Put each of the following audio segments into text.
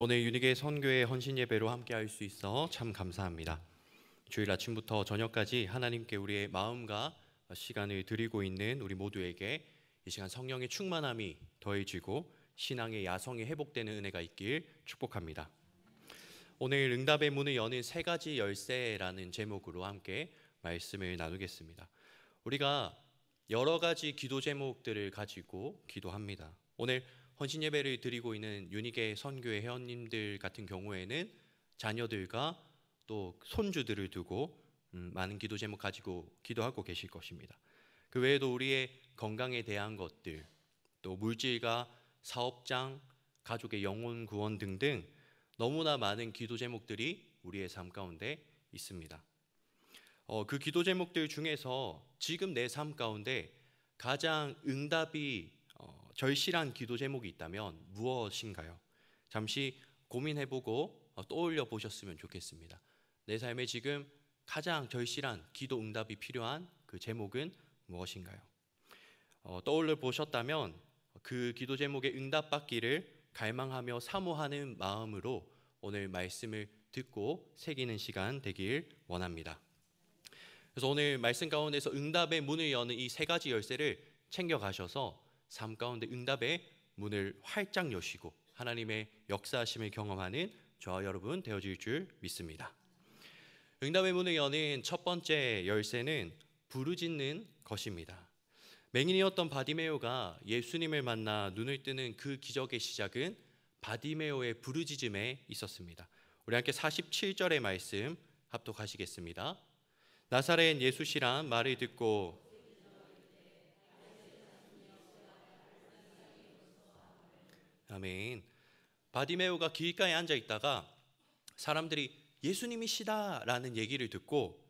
오늘 유니게 선교의 헌신 예배로 함께 할 수 있어 참 감사합니다. 주일 아침부터 저녁까지 하나님께 우리의 마음과 시간을 드리고 있는 우리 모두에게 이 시간 성령의 충만함이 더해지고 신앙의 야성이 회복되는 은혜가 있길 축복합니다. 오늘 응답의 문을 여는 세 가지 열쇠라는 제목으로 함께 말씀을 나누겠습니다. 우리가 여러 가지 기도 제목들을 가지고 기도합니다. 오늘 헌신 예배를 드리고 있는 유니게 선교의 회원님들 같은 경우에는 자녀들과 또 손주들을 두고 많은 기도 제목 가지고 기도하고 계실 것입니다. 그 외에도 우리의 건강에 대한 것들, 또 물질과 사업장, 가족의 영혼 구원 등등 너무나 많은 기도 제목들이 우리의 삶 가운데 있습니다. 그 기도 제목들 중에서 지금 내 삶 가운데 가장 응답이 절실한 기도 제목이 있다면 무엇인가요? 잠시 고민해보고 떠올려 보셨으면 좋겠습니다. 내 삶에 지금 가장 절실한 기도 응답이 필요한 그 제목은 무엇인가요? 떠올려 보셨다면 그 기도 제목의 응답받기를 갈망하며 사모하는 마음으로 오늘 말씀을 듣고 새기는 시간 되길 원합니다. 그래서 오늘 말씀 가운데서 응답의 문을 여는 이 세 가지 열쇠를 챙겨가셔서 삶 가운데 응답의 문을 활짝 여시고 하나님의 역사하심을 경험하는 저와 여러분 되어질 줄 믿습니다. 응답의 문을 여는 첫 번째 열쇠는 부르짖는 것입니다. 맹인이었던 바디메오가 예수님을 만나 눈을 뜨는 그 기적의 시작은 바디메오의 부르짖음에 있었습니다. 우리 함께 47절의 말씀 합독하시겠습니다. 나사렛 예수시란 말을 듣고 아멘. 바디메오가 길가에 앉아 있다가 사람들이 예수님이시다 라는 얘기를 듣고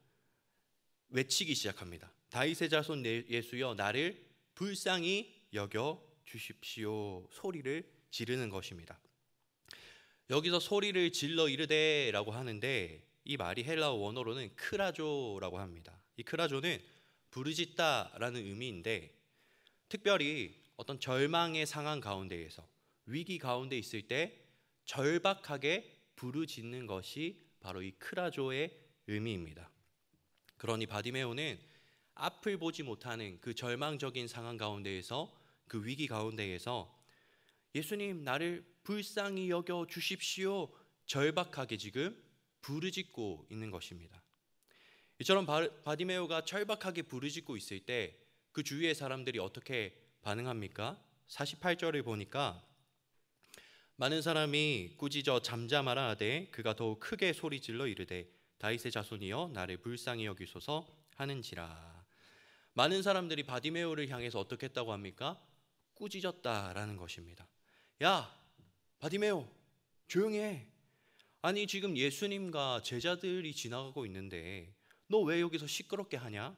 외치기 시작합니다. 다윗의 자손 예수여 나를 불쌍히 여겨 주십시오 소리를 지르는 것입니다. 여기서 소리를 질러 이르되 라고 하는데 이 말이 헬라어 원어로는 크라조라고 합니다. 이 크라조는 부르짖다 라는 의미인데 특별히 어떤 절망의 상황 가운데에서 위기 가운데 있을 때 절박하게 부르짖는 것이 바로 이 크라조의 의미입니다. 그러니 바디메오는 앞을 보지 못하는 그 절망적인 상황 가운데에서 그 위기 가운데에서 예수님 나를 불쌍히 여겨 주십시오 절박하게 지금 부르짖고 있는 것입니다. 이처럼 바디메오가 절박하게 부르짖고 있을 때 그 주위의 사람들이 어떻게 반응합니까? 48절을 보니까 많은 사람이 꾸짖어 잠잠하라 하되 그가 더욱 크게 소리질러 이르되 다윗의 자손이여 나를 불쌍히 여기소서 하는지라. 많은 사람들이 바디메오를 향해서 어떻게 했다고 합니까? 꾸짖었다라는 것입니다. 야 바디메오 조용히 해. 아니 지금 예수님과 제자들이 지나가고 있는데 너 왜 여기서 시끄럽게 하냐?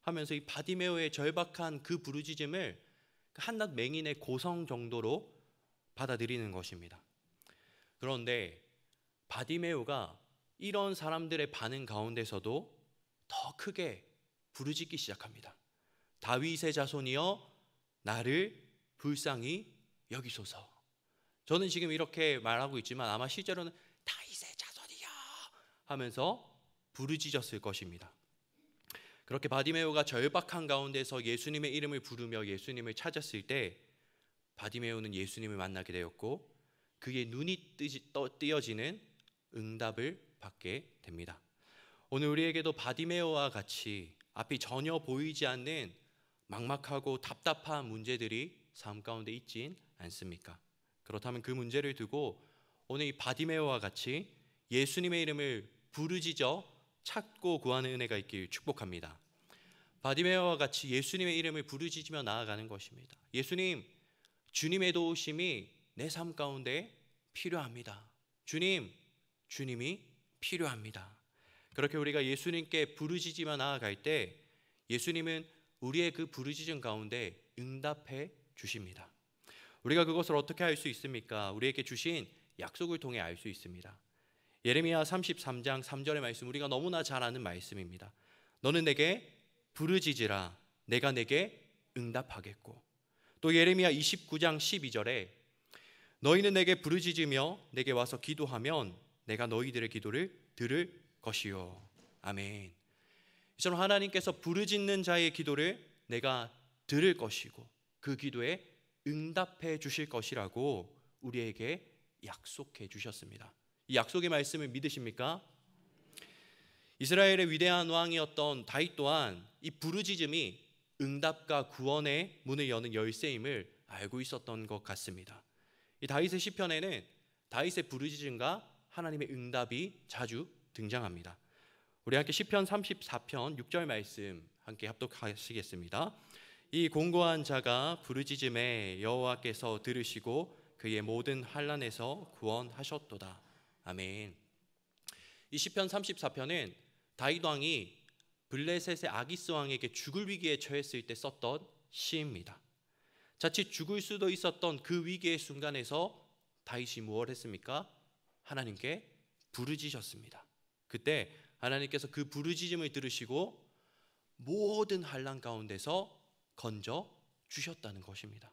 하면서 이 바디메오의 절박한 그 부르짖음을 한낱 맹인의 고성 정도로 받아들이는 것입니다. 그런데 바디메오가 이런 사람들의 반응 가운데서도 더 크게 부르짖기 시작합니다. 다윗의 자손이여 나를 불쌍히 여기소서. 저는 지금 이렇게 말하고 있지만 아마 실제로는 다윗의 자손이여 하면서 부르짖었을 것입니다. 그렇게 바디메오가 절박한 가운데서 예수님의 이름을 부르며 예수님을 찾았을 때 바디메오는 예수님을 만나게 되었고 그의 눈이 띄어지는 응답을 받게 됩니다. 오늘 우리에게도 바디메오와 같이 앞이 전혀 보이지 않는 막막하고 답답한 문제들이 삶 가운데 있진 않습니까? 그렇다면 그 문제를 두고 오늘 이 바디메오와 같이 예수님의 이름을 부르짖어 찾고 구하는 은혜가 있길 축복합니다. 바디메오와 같이 예수님의 이름을 부르짖으며 나아가는 것입니다. 예수님, 주님의 도우심이 내 삶 가운데 필요합니다. 주님, 주님이 필요합니다. 그렇게 우리가 예수님께 부르짖으며 나아갈 때 예수님은 우리의 그 부르짖음 가운데 응답해 주십니다. 우리가 그것을 어떻게 알 수 있습니까? 우리에게 주신 약속을 통해 알 수 있습니다. 예레미야 33장 3절의 말씀 우리가 너무나 잘 아는 말씀입니다. 너는 내게 부르짖으라 내가 내게 응답하겠고 또 예레미야 29장 12절에 너희는 내게 부르짖으며 내게 와서 기도하면 내가 너희들의 기도를 들을 것이요. 아멘. 이처럼 하나님께서 부르짖는 자의 기도를 내가 들을 것이고 그 기도에 응답해 주실 것이라고 우리에게 약속해 주셨습니다. 이 약속의 말씀을 믿으십니까? 이스라엘의 위대한 왕이었던 다윗 또한 이 부르짖음이 응답과 구원의 문을 여는 열쇠임을 알고 있었던 것 같습니다. 이 다윗의 시편에는 다윗의 부르짖음과 하나님의 응답이 자주 등장합니다. 우리 함께 시편 34편 6절 말씀 함께 합독하시겠습니다. 이 공고한 자가 부르짖음에 여호와께서 들으시고 그의 모든 환난에서 구원하셨도다. 아멘. 이 시편 34편은 다윗 왕이 블레셋의 아기스 왕에게 죽을 위기에 처했을 때 썼던 시입니다. 자칫 죽을 수도 있었던 그 위기의 순간에서 다윗이 무엇을 했습니까? 하나님께 부르짖으셨습니다. 그때 하나님께서 그 부르짖음을 들으시고 모든 환난 가운데서 건져 주셨다는 것입니다.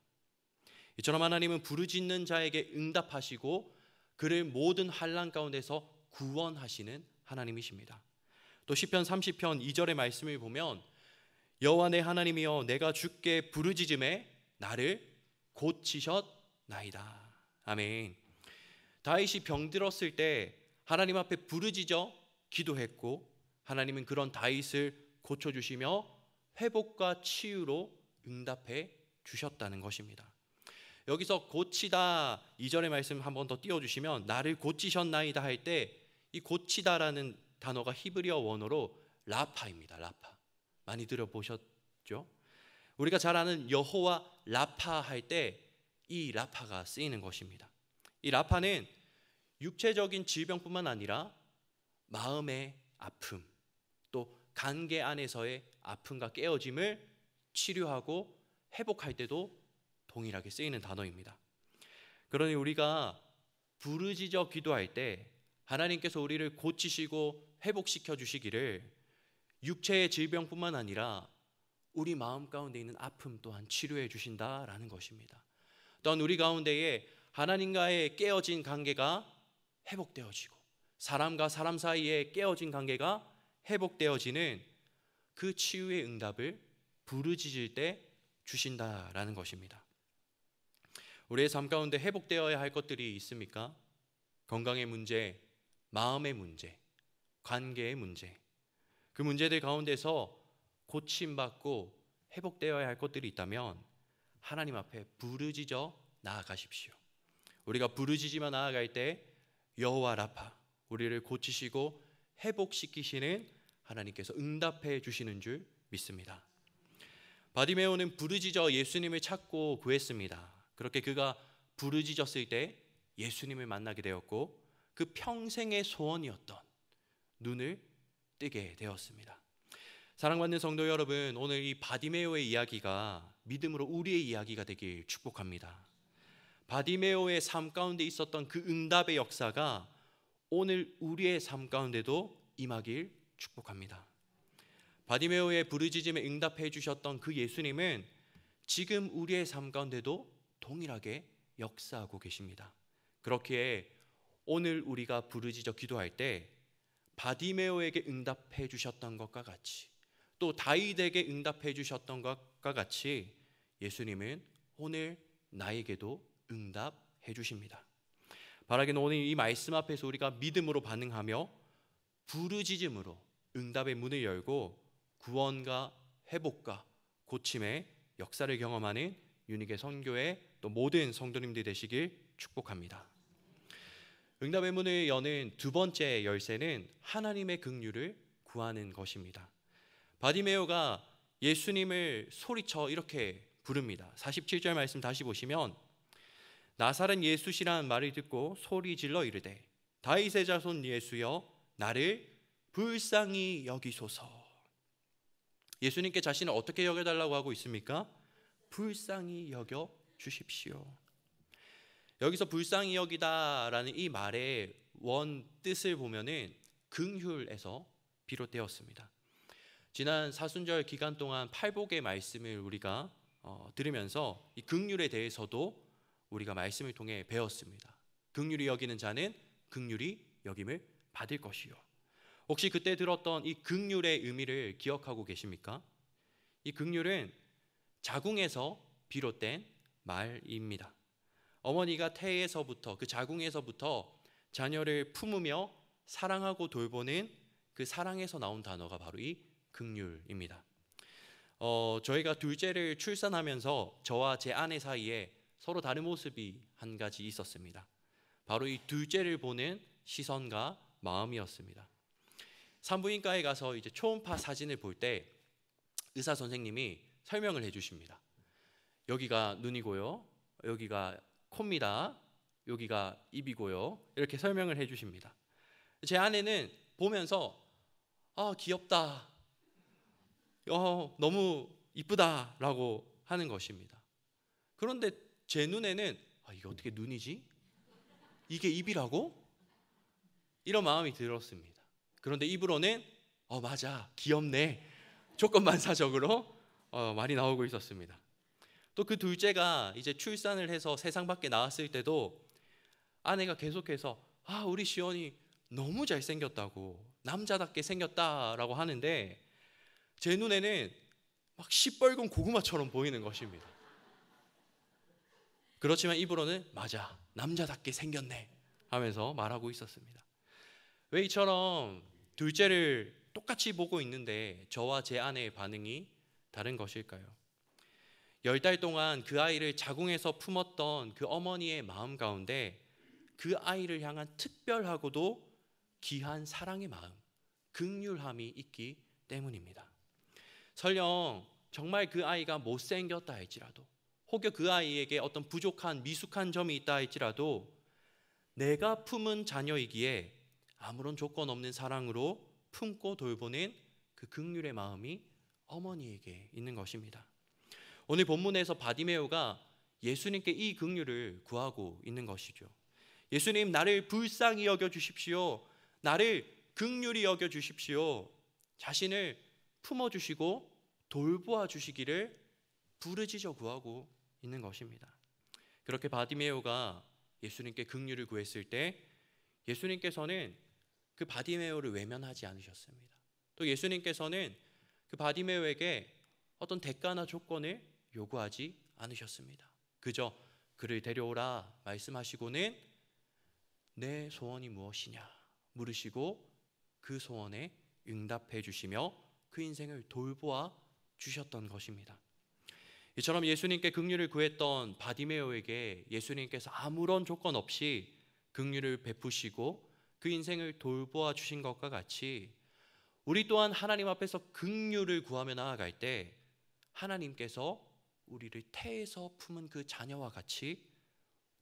이처럼 하나님은 부르짖는 자에게 응답하시고 그를 모든 환난 가운데서 구원하시는 하나님이십니다. 또 시편 30편 2절의 말씀을 보면 여호와 내 하나님이여 내가 주께 부르짖음에 나를 고치셨나이다. 아멘. 다윗이 병들었을 때 하나님 앞에 부르짖어 기도했고 하나님은 그런 다윗을 고쳐주시며 회복과 치유로 응답해 주셨다는 것입니다. 여기서 고치다 2절의 말씀 한 번 더 띄워주시면 나를 고치셨나이다 할 때 이 고치다라는 단어가 히브리어 원어로 라파입니다. 라파. 많이 들어보셨죠? 우리가 잘 아는 여호와 라파 할 때 이 라파가 쓰이는 것입니다. 이 라파는 육체적인 질병뿐만 아니라 마음의 아픔, 또 관계 안에서의 아픔과 깨어짐을 치료하고 회복할 때도 동일하게 쓰이는 단어입니다. 그러니 우리가 부르짖어 기도할 때 하나님께서 우리를 고치시고 회복시켜 주시기를 육체의 질병뿐만 아니라 우리 마음 가운데 있는 아픔 또한 치료해 주신다라는 것입니다. 또한 우리 가운데에 하나님과의 깨어진 관계가 회복되어지고 사람과 사람 사이에 깨어진 관계가 회복되어지는 그 치유의 응답을 부르짖을 때 주신다라는 것입니다. 우리의 삶 가운데 회복되어야 할 것들이 있습니까? 건강의 문제, 마음의 문제, 관계의 문제. 그 문제들 가운데서 고침받고 회복되어야 할 것들이 있다면 하나님 앞에 부르짖어 나아가십시오. 우리가 부르짖으며 나아갈 때 여호와 라파, 우리를 고치시고 회복시키시는 하나님께서 응답해 주시는 줄 믿습니다. 바디메오는 부르짖어 예수님을 찾고 구했습니다. 그렇게 그가 부르짖었을 때 예수님을 만나게 되었고 그 평생의 소원이었던 눈을 뜨게 되었습니다. 사랑받는 성도 여러분, 오늘 이 바디메오의 이야기가 믿음으로 우리의 이야기가 되길 축복합니다. 바디메오의 삶 가운데 있었던 그 응답의 역사가 오늘 우리의 삶 가운데도 임하길 축복합니다. 바디메오의 부르짖음에 응답해 주셨던 그 예수님은 지금 우리의 삶 가운데도 동일하게 역사하고 계십니다. 그렇기에 오늘 우리가 부르짖어 기도할 때 바디메오에게 응답해 주셨던 것과 같이 또 다윗에게 응답해 주셨던 것과 같이 예수님은 오늘 나에게도 응답해 주십니다. 바라기는 오늘 이 말씀 앞에서 우리가 믿음으로 반응하며 부르짖음으로 응답의 문을 열고 구원과 회복과 고침의 역사를 경험하는 유닉의 선교회 또 모든 성도님들 되시길 축복합니다. 응답의 문을 여는 두 번째 열쇠는 하나님의 긍휼을 구하는 것입니다. 바디메오가 예수님을 소리쳐 이렇게 부릅니다. 47절 말씀 다시 보시면 나사렛 예수시라는 말을 듣고 소리 질러 이르되 다윗의 자손 예수여 나를 불쌍히 여기소서. 예수님께 자신을 어떻게 여겨달라고 하고 있습니까? 불쌍히 여겨 주십시오. 여기서 불쌍히 여기다라는 이 말의 원 뜻을 보면은 긍휼에서 비롯되었습니다. 지난 사순절 기간 동안 팔복의 말씀을 우리가 들으면서 이 긍휼에 대해서도 우리가 말씀을 통해 배웠습니다. 긍휼히 여기는 자는 긍휼히 여김을 받을 것이요. 혹시 그때 들었던 이 긍휼의 의미를 기억하고 계십니까? 이 긍휼은 자궁에서 비롯된 말입니다. 어머니가 태에서부터, 그 자궁에서부터 자녀를 품으며 사랑하고 돌보는 그 사랑에서 나온 단어가 바로 이 긍휼입니다. 저희가 둘째를 출산하면서 저와 제 아내 사이에 서로 다른 모습이 한 가지 있었습니다. 바로 이 둘째를 보는 시선과 마음이었습니다. 산부인과에 가서 이제 초음파 사진을 볼 때 의사 선생님이 설명을 해주십니다. 여기가 눈이고요, 여기가 코입니다, 여기가 입이고요, 이렇게 설명을 해주십니다. 제 아내는 보면서 귀엽다, 너무 이쁘다라고 하는 것입니다. 그런데 제 눈에는 이게 어떻게 눈이지? 이게 입이라고? 이런 마음이 들었습니다. 그런데 입으로는 맞아, 귀엽네, 조건반사적으로 말이 나오고 있었습니다. 또 그 둘째가 이제 출산을 해서 세상 밖에 나왔을 때도 아내가 계속해서 우리 시원이 너무 잘생겼다고, 남자답게 생겼다라고 하는데 제 눈에는 막 시뻘건 고구마처럼 보이는 것입니다. 그렇지만 입으로는 맞아, 남자답게 생겼네 하면서 말하고 있었습니다. 왜 이처럼 둘째를 똑같이 보고 있는데 저와 제 아내의 반응이 다른 것일까요? 10달 동안 그 아이를 자궁에서 품었던 그 어머니의 마음 가운데 그 아이를 향한 특별하고도 귀한 사랑의 마음, 긍휼함이 있기 때문입니다. 설령 정말 그 아이가 못생겼다 할지라도, 혹여 그 아이에게 어떤 부족한 미숙한 점이 있다 할지라도 내가 품은 자녀이기에 아무런 조건 없는 사랑으로 품고 돌보는 그 긍휼의 마음이 어머니에게 있는 것입니다. 오늘 본문에서 바디메오가 예수님께 이 긍휼을 구하고 있는 것이죠. 예수님, 나를 불쌍히 여겨 주십시오. 나를 긍휼히 여겨 주십시오. 자신을 품어주시고 돌보아 주시기를 부르짖어 구하고 있는 것입니다. 그렇게 바디메오가 예수님께 긍휼을 구했을 때 예수님께서는 그 바디메오를 외면하지 않으셨습니다. 또 예수님께서는 그 바디메오에게 어떤 대가나 조건을 요구하지 않으셨습니다. 그저 그를 데려오라 말씀하시고는 내 소원이 무엇이냐 물으시고 그 소원에 응답해 주시며 그 인생을 돌보아 주셨던 것입니다. 이처럼 예수님께 긍휼을 구했던 바디메오에게 예수님께서 아무런 조건 없이 긍휼을 베푸시고 그 인생을 돌보아 주신 것과 같이 우리 또한 하나님 앞에서 긍휼을 구하며 나아갈 때 하나님께서 우리를 태에서 품은 그 자녀와 같이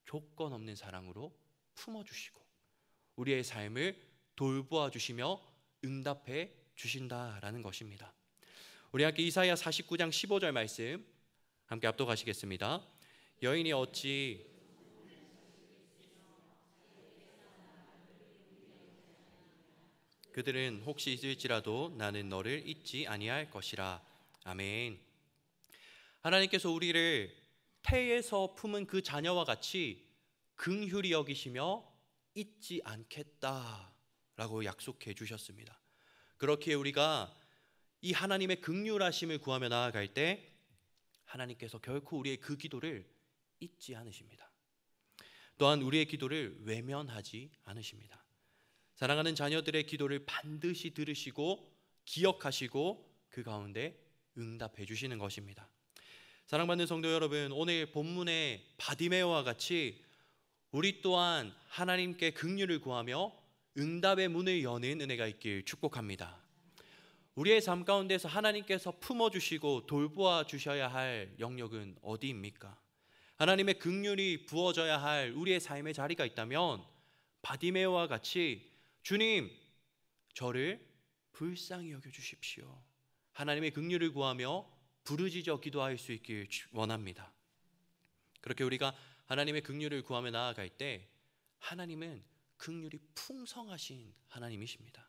조건 없는 사랑으로 품어주시고 우리의 삶을 돌보아 주시며 응답해 주신다라는 것입니다. 우리 함께 이사야 49장 15절 말씀 함께 압독하시겠습니다. 여인이 어찌 그들은 혹시 잊을지라도 나는 너를 잊지 아니할 것이라. 아멘. 하나님께서 우리를 태에서 품은 그 자녀와 같이 긍휼히 여기시며 잊지 않겠다라고 약속해 주셨습니다. 그렇기에 우리가 이 하나님의 긍휼하심을 구하며 나아갈 때 하나님께서 결코 우리의 그 기도를 잊지 않으십니다. 또한 우리의 기도를 외면하지 않으십니다. 사랑하는 자녀들의 기도를 반드시 들으시고 기억하시고 그 가운데 응답해 주시는 것입니다. 사랑받는 성도 여러분, 오늘 본문의 바디메오와 같이 우리 또한 하나님께 긍휼을 구하며 응답의 문을 여는 은혜가 있길 축복합니다. 우리의 삶 가운데서 하나님께서 품어주시고 돌보아 주셔야 할 영역은 어디입니까? 하나님의 긍휼이 부어져야 할 우리의 삶의 자리가 있다면 바디메오와 같이 주님, 저를 불쌍히 여겨주십시오. 하나님의 긍휼을 구하며 부르짖어 기도할 수 있길 원합니다. 그렇게 우리가 하나님의 긍휼을 구하며 나아갈 때 하나님은 긍휼이 풍성하신 하나님이십니다.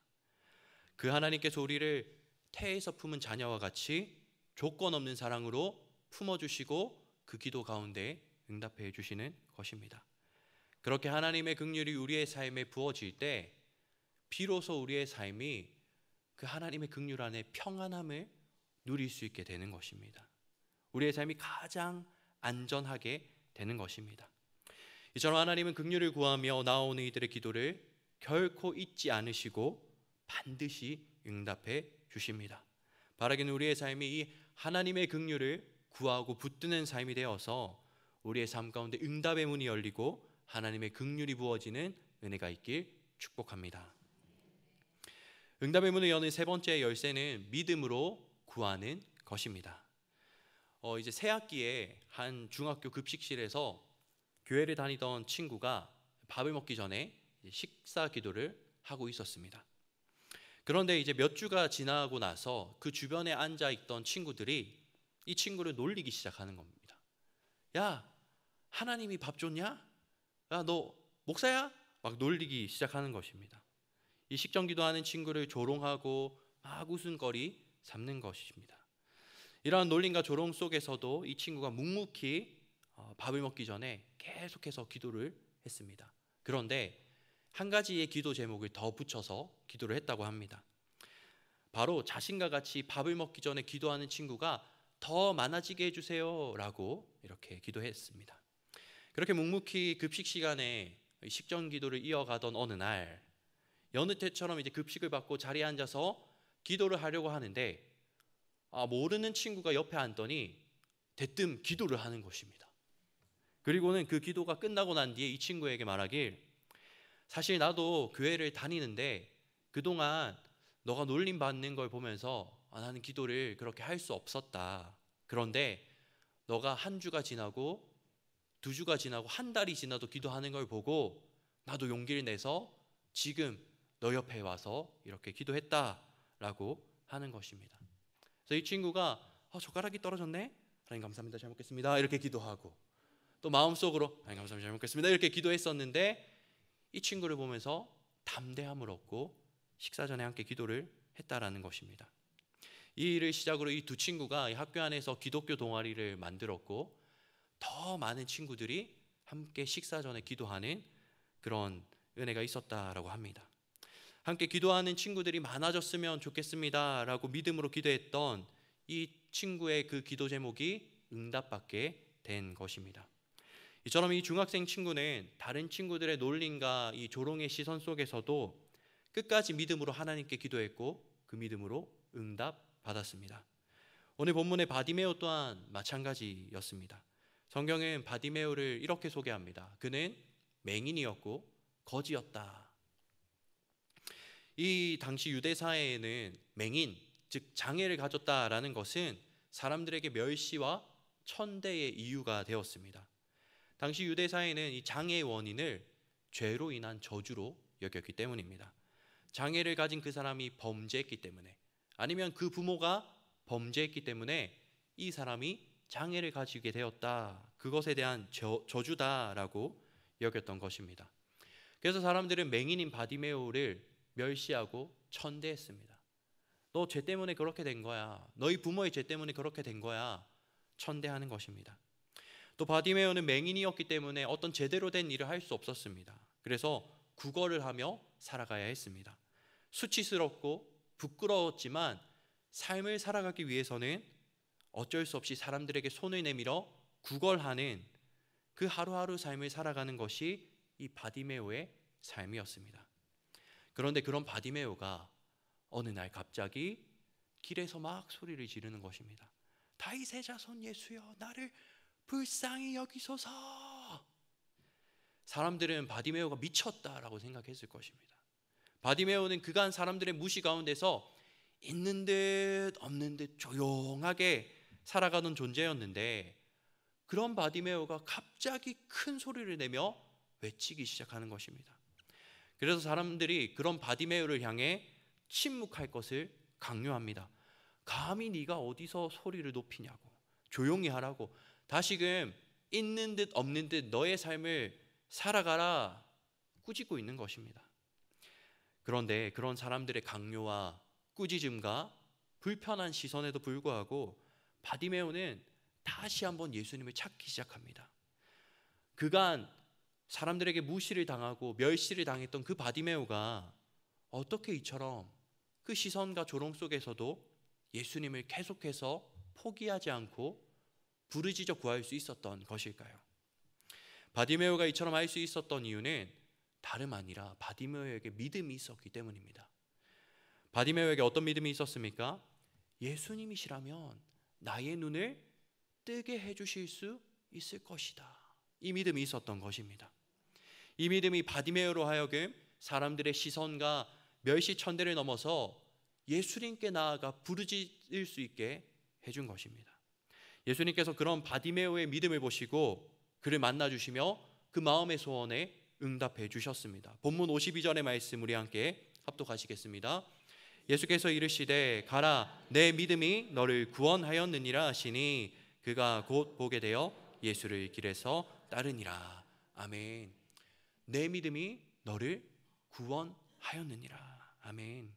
그 하나님께서 우리를 태에서 품은 자녀와 같이 조건 없는 사랑으로 품어주시고 그 기도 가운데 응답해 주시는 것입니다. 그렇게 하나님의 긍휼이 우리의 삶에 부어질 때 비로소 우리의 삶이 그 하나님의 긍휼 안에 평안함을 누릴 수 있게 되는 것입니다. 우리의 삶이 가장 안전하게 되는 것입니다. 이처럼 하나님은 긍휼을 구하며 나아오는 이들의 기도를 결코 잊지 않으시고 반드시 응답해 주십니다. 바라기는 우리의 삶이 이 하나님의 긍휼을 구하고 붙드는 삶이 되어서 우리의 삶 가운데 응답의 문이 열리고 하나님의 긍휼이 부어지는 은혜가 있길 축복합니다. 응답의 문을 여는 세 번째 열쇠는 믿음으로 구하는 것입니다. 이제 새 학기에 한 중학교 급식실에서 교회를 다니던 친구가 밥을 먹기 전에 식사 기도를 하고 있었습니다. 그런데 이제 몇 주가 지나고 나서 그 주변에 앉아 있던 친구들이 이 친구를 놀리기 시작하는 겁니다. 야, 하나님이 밥 줬냐? 야, 너 목사야? 막 놀리기 시작하는 것입니다. 이 식전 기도하는 친구를 조롱하고 막 웃음거리 삼는 것입니다. 이러한 놀림과 조롱 속에서도 이 친구가 묵묵히 밥을 먹기 전에 계속해서 기도를 했습니다. 그런데 한 가지의 기도 제목을 더 붙여서 기도를 했다고 합니다. 바로 자신과 같이 밥을 먹기 전에 기도하는 친구가 더 많아지게 해주세요 라고 이렇게 기도했습니다. 그렇게 묵묵히 급식 시간에 식전 기도를 이어가던 어느 날 여느 때처럼 이제 급식을 받고 자리에 앉아서 기도를 하려고 하는데 모르는 친구가 옆에 앉더니 대뜸 기도를 하는 것입니다. 그리고는 그 기도가 끝나고 난 뒤에 이 친구에게 말하길, 사실 나도 교회를 다니는데 그동안 너가 놀림 받는 걸 보면서 나는 기도를 그렇게 할 수 없었다. 그런데 너가 한 주가 지나고 두 주가 지나고 한 달이 지나도 기도하는 걸 보고 나도 용기를 내서 지금 너 옆에 와서 이렇게 기도했다라고 하는 것입니다. 그래서 이 친구가 젓가락이 떨어졌네? 하나님 감사합니다, 잘 먹겠습니다, 이렇게 기도하고 또 마음속으로 하나님 감사합니다, 잘 먹겠습니다, 이렇게 기도했었는데 이 친구를 보면서 담대함을 얻고 식사 전에 함께 기도를 했다라는 것입니다. 이 일을 시작으로 이 두 친구가 학교 안에서 기독교 동아리를 만들었고 더 많은 친구들이 함께 식사 전에 기도하는 그런 은혜가 있었다라고 합니다. 함께 기도하는 친구들이 많아졌으면 좋겠습니다라고 믿음으로 기도했던 이 친구의 그 기도 제목이 응답받게 된 것입니다. 이처럼 이 중학생 친구는 다른 친구들의 놀림과 이 조롱의 시선 속에서도 끝까지 믿음으로 하나님께 기도했고 그 믿음으로 응답받았습니다. 오늘 본문의 바디메오 또한 마찬가지였습니다. 성경은 바디메오를 이렇게 소개합니다. 그는 맹인이었고 거지였다. 이 당시 유대 사회에는 맹인, 즉 장애를 가졌다라는 것은 사람들에게 멸시와 천대의 이유가 되었습니다. 당시 유대 사회는 이 장애의 원인을 죄로 인한 저주로 여겼기 때문입니다. 장애를 가진 그 사람이 범죄했기 때문에, 아니면 그 부모가 범죄했기 때문에 이 사람이 장애를 가지게 되었다, 그것에 대한 저주다라고 여겼던 것입니다. 그래서 사람들은 맹인인 바디메오를 멸시하고 천대했습니다. 너 죄 때문에 그렇게 된 거야, 너희 부모의 죄 때문에 그렇게 된 거야, 천대하는 것입니다. 또 바디메오는 맹인이었기 때문에 어떤 제대로 된 일을 할 수 없었습니다. 그래서 구걸을 하며 살아가야 했습니다. 수치스럽고 부끄러웠지만 삶을 살아가기 위해서는 어쩔 수 없이 사람들에게 손을 내밀어 구걸하는 그 하루하루 삶을 살아가는 것이 이 바디메오의 삶이었습니다. 그런데 그런 바디메오가 어느 날 갑자기 길에서 막 소리를 지르는 것입니다. 다윗의 자손 예수여, 나를 불쌍히 여기소서. 사람들은 바디메오가 미쳤다라고 생각했을 것입니다. 바디메오는 그간 사람들의 무시 가운데서 있는 듯 없는 듯 조용하게 살아가던 존재였는데, 그런 바디메오가 갑자기 큰 소리를 내며 외치기 시작하는 것입니다. 그래서 사람들이 그런 바디메오를 향해 침묵할 것을 강요합니다. 감히 네가 어디서 소리를 높이냐고, 조용히 하라고, 다시금 있는 듯 없는 듯 너의 삶을 살아가라 꾸짖고 있는 것입니다. 그런데 그런 사람들의 강요와 꾸짖음과 불편한 시선에도 불구하고 바디메오는 다시 한번 예수님을 찾기 시작합니다. 그간 사람들에게 무시를 당하고 멸시를 당했던 그 바디메오가 어떻게 이처럼 그 시선과 조롱 속에서도 예수님을 계속해서 포기하지 않고 부르짖어 구할 수 있었던 것일까요? 바디메오가 이처럼 할 수 있었던 이유는 다름 아니라 바디메오에게 믿음이 있었기 때문입니다. 바디메오에게 어떤 믿음이 있었습니까? 예수님이시라면 나의 눈을 뜨게 해주실 수 있을 것이다. 이 믿음이 있었던 것입니다. 이 믿음이 바디메오로 하여금 사람들의 시선과 멸시천대를 넘어서 예수님께 나아가 부르짖을 수 있게 해준 것입니다. 예수님께서 그런 바디메오의 믿음을 보시고 그를 만나주시며 그 마음의 소원에 응답해 주셨습니다. 본문 52절의 말씀 우리 함께 합독하시겠습니다. 예수께서 이르시되 가라 내 믿음이 너를 구원하였느니라 하시니 그가 곧 보게 되어 예수를 길에서 따르니라. 아멘. 내 믿음이 너를 구원하였느니라. 아멘.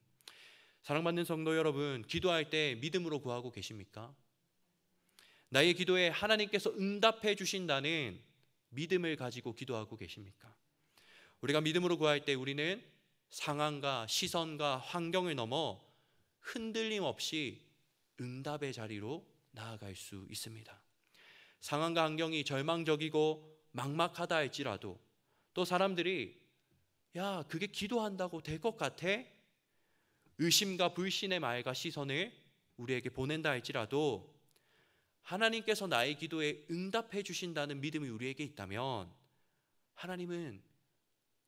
사랑받는 성도 여러분, 기도할 때 믿음으로 구하고 계십니까? 나의 기도에 하나님께서 응답해 주신다는 믿음을 가지고 기도하고 계십니까? 우리가 믿음으로 구할 때 우리는 상황과 시선과 환경을 넘어 흔들림 없이 응답의 자리로 나아갈 수 있습니다. 상황과 환경이 절망적이고 막막하다 할지라도 또 사람들이 야 그게 기도한다고 될 것 같아? 의심과 불신의 말과 시선을 우리에게 보낸다 할지라도 하나님께서 나의 기도에 응답해 주신다는 믿음이 우리에게 있다면 하나님은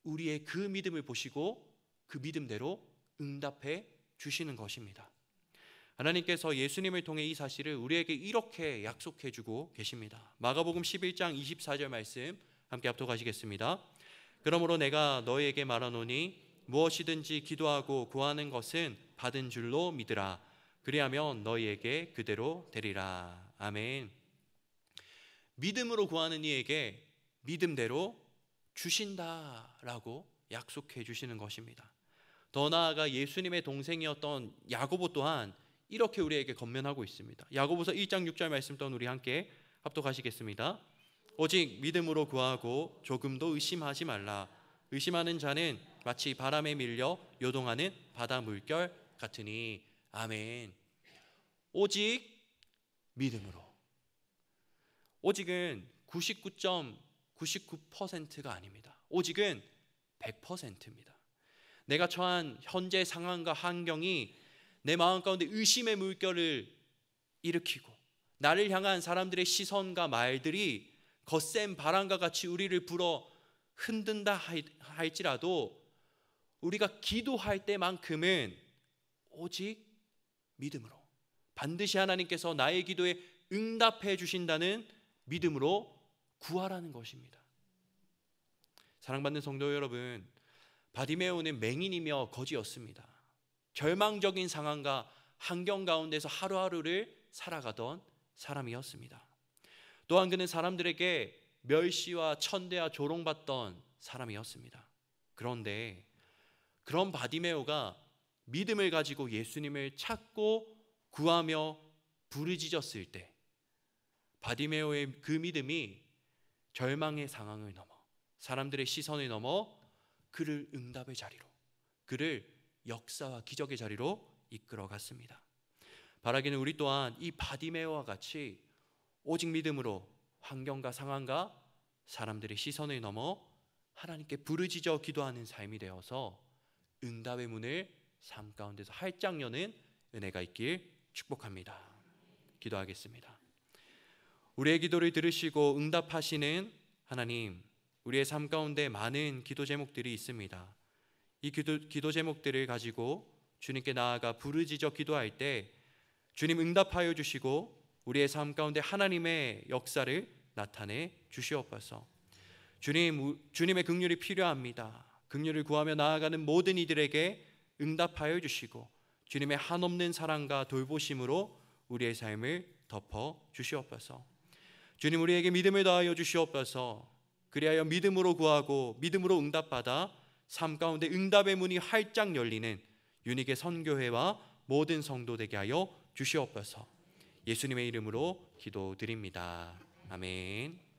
우리의 그 믿음을 보시고 그 믿음대로 응답해 주시는 것입니다. 하나님께서 예수님을 통해 이 사실을 우리에게 이렇게 약속해 주고 계십니다. 마가복음 11장 24절 말씀 함께 합독하시겠습니다. 그러므로 내가 너희에게 말하노니 무엇이든지 기도하고 구하는 것은 받은 줄로 믿으라. 그리하면 너희에게 그대로 되리라. 아멘. 믿음으로 구하는 이에게 믿음대로 주신다라고 약속해 주시는 것입니다. 더 나아가 예수님의 동생이었던 야고보 또한 이렇게 우리에게 권면하고 있습니다. 야고보서 1장 6절 말씀 또한 우리 함께 합독하시겠습니다. 오직 믿음으로 구하고 조금도 의심하지 말라. 의심하는 자는 마치 바람에 밀려 요동하는 바다 물결 같으니. 아멘. 오직 믿음으로. 오직은 99.99%가 아닙니다. 오직은 100%입니다. 내가 처한 현재 상황과 환경이 내 마음 가운데 의심의 물결을 일으키고 나를 향한 사람들의 시선과 말들이 거센 바람과 같이 우리를 불어 흔든다 할지라도 우리가 기도할 때만큼은 오직 믿음으로 반드시 하나님께서 나의 기도에 응답해 주신다는 믿음으로 구하라는 것입니다. 사랑받는 성도 여러분, 바디메오는 맹인이며 거지였습니다. 절망적인 상황과 환경 가운데서 하루하루를 살아가던 사람이었습니다. 또한 그는 사람들에게 멸시와 천대와 조롱받던 사람이었습니다. 그런데 그런 바디메오가 믿음을 가지고 예수님을 찾고 구하며 부르짖었을 때 바디메오의 그 믿음이 절망의 상황을 넘어 사람들의 시선을 넘어 그를 응답의 자리로, 그를 역사와 기적의 자리로 이끌어 갔습니다. 바라기는 우리 또한 이 바디메오와 같이 오직 믿음으로 환경과 상황과 사람들의 시선을 넘어 하나님께 부르짖어 기도하는 삶이 되어서 응답의 문을 삶 가운데서 활짝 여는 은혜가 있길 축복합니다. 기도하겠습니다. 우리의 기도를 들으시고 응답하시는 하나님, 우리의 삶 가운데 많은 기도 제목들이 있습니다. 이 기도 제목들을 가지고 주님께 나아가 부르짖어 기도할 때 주님 응답하여 주시고 우리의 삶 가운데 하나님의 역사를 나타내 주시옵소서. 주님의 긍휼이 필요합니다. 긍휼을 구하며 나아가는 모든 이들에게 응답하여 주시고 주님의 한없는 사랑과 돌보심으로 우리의 삶을 덮어 주시옵소서. 주님, 우리에게 믿음을 더하여 주시옵소서. 그리하여 믿음으로 구하고 믿음으로 응답받아 삶 가운데 응답의 문이 활짝 열리는 유닉의 선교회와 모든 성도 되게 하여 주시옵소서. 예수님의 이름으로 기도드립니다. 아멘.